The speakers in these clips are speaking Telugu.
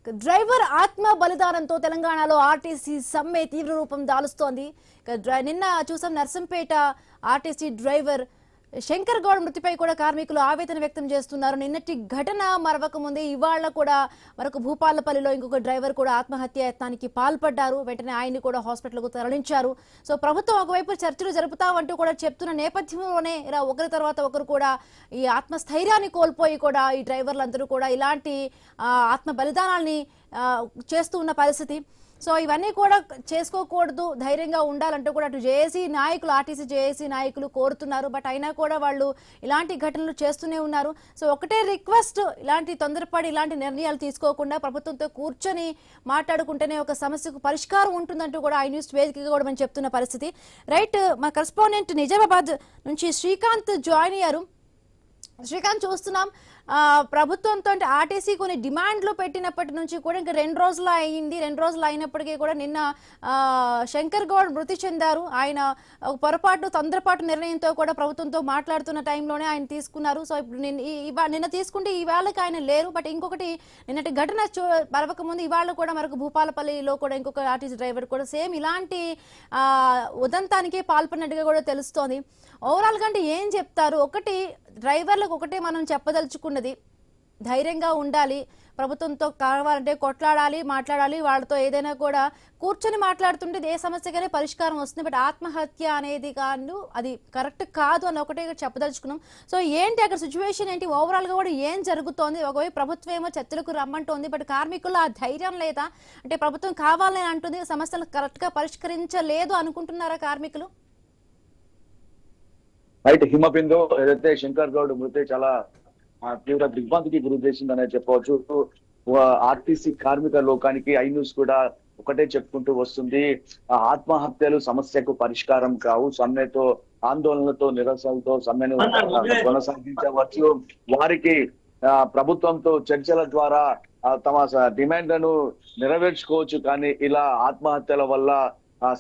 డ్రైవర్ ఆత్మ బలిదానంతో తెలంగాణలో ఆర్టీసీ సమ్మె తీవ్ర రూపం దాలుస్తోంది. నిన్న చూసాం నర్సంపేట ఆర్టీసీ డ్రైవర్ శంకర్ గౌడ్ మృతిపై కూడా కార్మికులు ఆవేదన వ్యక్తం చేస్తున్నారు. నిన్నటి ఘటన మరవక ముందే ఇవాళ కూడా మరొక భూపాలపల్లిలో ఇంకొక డ్రైవర్ కూడా ఆత్మహత్య యత్నానికి పాల్పడ్డారు. వెంటనే ఆయన్ని కూడా హాస్పిటల్కు తరలించారు. సో ప్రభుత్వం ఒకవైపు చర్చలు జరుపుతామంటూ కూడా చెప్తున్న నేపథ్యంలోనే ఇలా ఒకరి తర్వాత ఒకరు కూడా ఈ ఆత్మస్థైర్యాన్ని కోల్పోయి కూడా ఈ డ్రైవర్లందరూ కూడా ఇలాంటి ఆత్మ బలిదానాల్ని చేస్తూ ఉన్న పరిస్థితి. సో ఇవన్నీ కూడా చేసుకోకూడదు, ధైర్యంగా ఉండాలంటూ కూడా అటు జేఏసీ నాయకులు, ఆర్టీసీ జేఏసీ నాయకులు కోరుతున్నారు. బట్ అయినా కూడా వాళ్ళు ఇలాంటి ఘటనలు చేస్తూనే ఉన్నారు. సో ఒకటే రిక్వెస్ట్, ఇలాంటి తొందరపడి ఇలాంటి నిర్ణయాలు తీసుకోకుండా ప్రభుత్వంతో కూర్చొని మాట్లాడుకుంటేనే ఒక సమస్యకు పరిష్కారం ఉంటుందంటూ కూడా ఐ న్యూస్ వేదికగా కూడా మనం చెప్తున్న పరిస్థితి. రైట్, మా కరెస్పాండెంట్ నిజామాబాద్ నుంచి శ్రీకాంత్ జాయిన్ అయ్యారు. శ్రీకాంత్, చూస్తున్నాం ప్రభుత్వంతో ఆర్టీసీ కొన్ని డిమాండ్లు పెట్టినప్పటి నుంచి కూడా ఇంకా 2 రోజులు అయింది. 2 రోజులు అయినప్పటికీ కూడా నిన్న శంకర్ గౌడ్ మృతి చెందారు. ఆయన పొరపాటు తొందరపాటు నిర్ణయంతో కూడా ప్రభుత్వంతో మాట్లాడుతున్న టైంలోనే ఆయన తీసుకున్నారు. సో ఇప్పుడు నిన్న తీసుకుంటే ఈవేళకి ఆయన లేరు. బట్ ఇంకొకటి, నిన్నటి ఘటన మరవక ముందు ఇవాళ కూడా మరొక భూపాలపల్లిలో కూడా ఇంకొక ఆర్టీసీ డ్రైవర్ కూడా సేమ్ ఇలాంటి ఉదంతానికే పాల్పడినట్టుగా కూడా తెలుస్తోంది. ఓవరాల్ గా అంటే ఏం చెప్తారు? ఒకటి, డ్రైవర్లకు ఒకటే మనం చెప్పదలుచుకున్నది, ధైర్యంగా ఉండాలి, ప్రభుత్వంతో కావాలంటే కొట్లాడాలి, మాట్లాడాలి, వాళ్ళతో ఏదైనా కూడా కూర్చొని మాట్లాడుతుంటే ఏ సమస్యగానే పరిష్కారం వస్తుంది. బట్ ఆత్మహత్య అనేది కాదు, అది కరెక్ట్ కాదు అని ఒకటే చెప్పదలుచుకున్నాం. సో ఏంటి అక్కడ సిచ్యువేషన్ ఏంటి, ఓవరాల్ గా కూడా ఏం జరుగుతోంది? ఒకవైపు ప్రభుత్వం ఏమో చర్చలకు రమ్మంటోంది, బట్ కార్మికులు ఆ ధైర్యం లేదా? అంటే ప్రభుత్వం కావాలని అంటుంది, సమస్యలు కరెక్ట్ గా పరిష్కరించలేదు అనుకుంటున్నారా కార్మికులు? రైట్, హిమబిందు, ఏదైతే శంకర్ గౌడ్ మృతి చాలా తీవ్ర దిగ్భ్రాంతికి గురి చేసిందనే చెప్పవచ్చు. ఆర్టీసీ కార్మిక లోకానికి ఐ న్యూస్ కూడా ఒకటే చెప్పుకుంటూ వస్తుంది, ఆత్మహత్యలు సమస్యకు పరిష్కారం కావు, సమ్మెతో, ఆందోళనలతో, నిరసనలతో సమ్మెను కొనసాగించవచ్చు. వారికి ప్రభుత్వంతో చర్చల ద్వారా తమ డిమాండ్లను నెరవేర్చుకోవచ్చు, కానీ ఇలా ఆత్మహత్యల వల్ల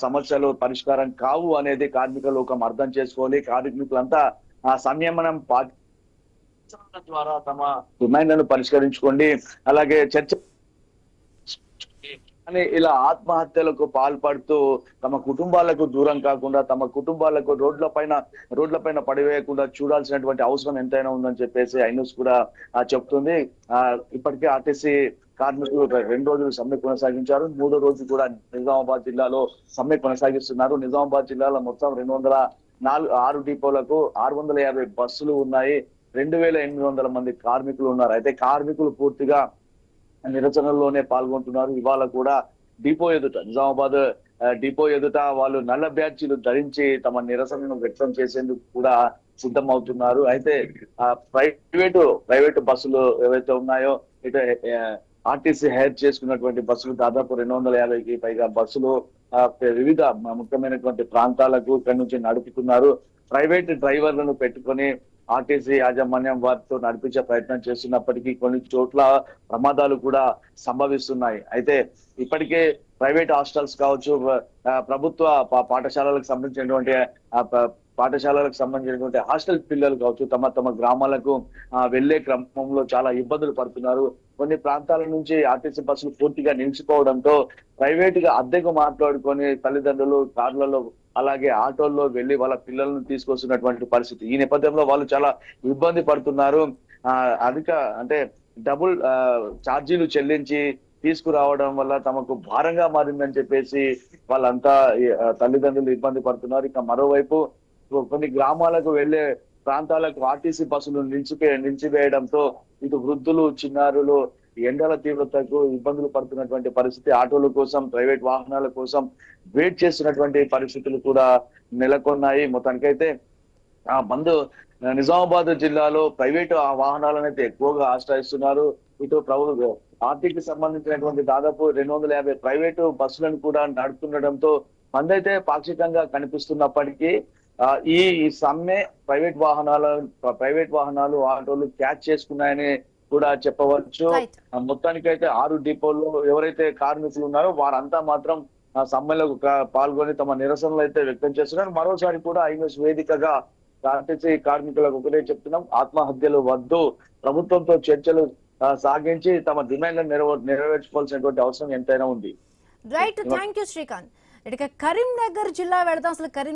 సమస్యలు పరిష్కారం కావు అనేది కార్మిక లోకం అర్థం చేసుకోవాలి. కార్మికులంతా సంయమనం ద్వారా తమ డిమాండ్లను పరిష్కరించుకోండి. అలాగే చర్చ అని ఇలా ఆత్మహత్యలకు పాల్పడుతూ తమ కుటుంబాలకు దూరం కాకుండా, తమ కుటుంబాలకు రోడ్ల పైన పడివేయకుండా చూడాల్సినటువంటి అవసరం ఎంతైనా ఉందని చెప్పేసి ఐ న్యూస్ కూడా చెప్తుంది. ఇప్పటికే ఆర్టీసీ కార్మికులు 2 రోజులు సమ్మె కొనసాగించారు. 3వ రోజు కూడా నిజామాబాద్ జిల్లాలో సమ్మె కొనసాగిస్తున్నారు. నిజామాబాద్ జిల్లాలో మొత్తం 206 డిపోలకు 650 బస్సులు ఉన్నాయి. 2800 మంది కార్మికులు ఉన్నారు. అయితే కార్మికులు పూర్తిగా నిరసనల్లోనే పాల్గొంటున్నారు. ఇవాళ కూడా డిపో ఎదుట, నిజామాబాద్ డిపో ఎదుట వాళ్ళు నల్ల బ్యాడ్జీలు ధరించి తమ నిరసనను వ్యక్తం చేసేందుకు కూడా సిద్ధం అవుతున్నారు. అయితే ప్రైవేటు బస్సులు ఏవైతే ఉన్నాయో, ఇటు ఆర్టీసీ హైర్ చేసుకున్నటువంటి బస్సులు దాదాపు 250కి పైగా బస్సులు వివిధ ముఖ్యమైనటువంటి ప్రాంతాలకు ఇక్కడి నుంచి నడుపుతున్నారు. ప్రైవేట్ డ్రైవర్లను పెట్టుకొని ఆర్టీసీ యాజమాన్యం వారితో నడిపించే ప్రయత్నం చేస్తున్నప్పటికీ కొన్ని చోట్ల ప్రమాదాలు కూడా సంభవిస్తున్నాయి. అయితే ఇప్పటికే ప్రైవేట్ హాస్టల్స్ కావచ్చు, ప్రభుత్వ పాఠశాలలకు సంబంధించినటువంటి హాస్టల్ పిల్లలు కావచ్చు, తమ గ్రామాలకు వెళ్లే క్రమంలో చాలా ఇబ్బందులు పడుతున్నారు. కొన్ని ప్రాంతాల నుంచి ఆర్టీసీ బస్సులు పూర్తిగా నిలిచిపోవడంతో ప్రైవేట్ గా అద్దెకు మాట్లాడుకొని తల్లిదండ్రులు కార్లలో అలాగే ఆటోల్లో వెళ్లి వాళ్ళ పిల్లలను తీసుకొస్తున్నటువంటి పరిస్థితి. ఈ నేపథ్యంలో వాళ్ళు చాలా ఇబ్బంది పడుతున్నారు. అంటే డబుల్ ఛార్జీలు చెల్లించి తీసుకురావడం వల్ల తమకు భారంగా మారిందని చెప్పేసి వాళ్ళంతా తల్లిదండ్రులు ఇబ్బంది పడుతున్నారు. ఇక మరోవైపు కొన్ని గ్రామాలకు వెళ్లే ప్రాంతాలకు ఆర్టీసీ బస్సులు నిలిచివేయడంతో ఇటు వృద్ధులు, చిన్నారులు ఎండల తీవ్రతకు ఇబ్బందులు పడుతున్నటువంటి పరిస్థితి. ఆటోల కోసం, ప్రైవేట్ వాహనాల కోసం వెయిట్ చేస్తున్నటువంటి పరిస్థితులు కూడా నెలకొన్నాయి. మొత్తానికైతే నిజామాబాద్ జిల్లాలో ప్రైవేటు వాహనాలను అయితే ఎక్కువగా ఆశ్రయిస్తున్నారు. ఇటు ఆర్టీకి సంబంధించినటువంటి దాదాపు 250 ప్రైవేటు బస్సులను కూడా నడుపుతుండటంతో బంద్ అయితే పాక్షికంగా కనిపిస్తున్నప్పటికీ ఈ సమ్మె ప్రైవేట్ వాహనాలు ఆటోలు క్యాచ్ చేసుకున్నాయని కూడా చెప్పవచ్చు. మొత్తానికైతే 6 డిపోల్లో ఎవరైతే కార్మికులు ఉన్నారో వారంతా మాత్రం సమ్మెలో పాల్గొని తమ నిరసనలు అయితే వ్యక్తం చేస్తున్నారు. మరోసారి కూడా ఐ న్యూస్ వేదికగా ఆర్టీసీ కార్మికులకు ఒకటే చెప్తున్నాం, ఆత్మహత్యలు వద్దు, ప్రభుత్వంతో చర్చలు సాగించి తమ డిమాండ్ నెరవేర్చుకోవాల్సినటువంటి అవసరం ఎంతైనా ఉంది. Right, thank you Srikanth. ఇక కరీంనగర్ జిల్లా వెళదాం. అసలు